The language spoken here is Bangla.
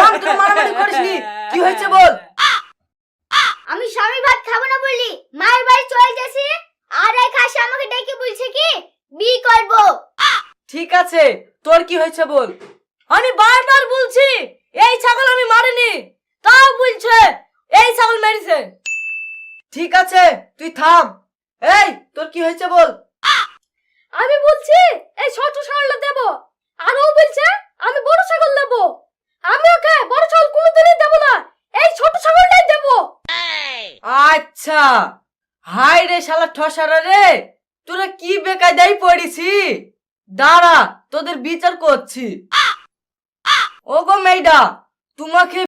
থাম, তোরা মারামারি করিসনি, কি হয়েছে বল। আমি স্বামী ভাত খাবো না বললি মায়ের বাড়ি চলে যাচ্ছি, আর এক হাসি আমাকে ডেকে বলছে কি বিয়ে করব। ঠিক আছে, তোর কি হয়েছে বল। আমি বারবার বলছি এই ছাগল আমি মারিনি, তাও বলছে এই ছাগল মেরেছে। ঠিক আছে তুই থাম, এই তোর কি হয়েছে বল। আমি বলছি এই ছোট ছাগলটা দেব, আর ও বলছে আমি বড় ছাগল দেব। আমি ওকে বড় ছাগল কোনোদিনই দেব না, এই ছোট ছাগলটাই দেব। আচ্ছা, হাই রে শালা ঠসারা রে, তোরা কি বেকায়দায় পড়েছি। দাঁড়া তোদের বিচার করছি। ওগো মেয়েডা, তোমাকে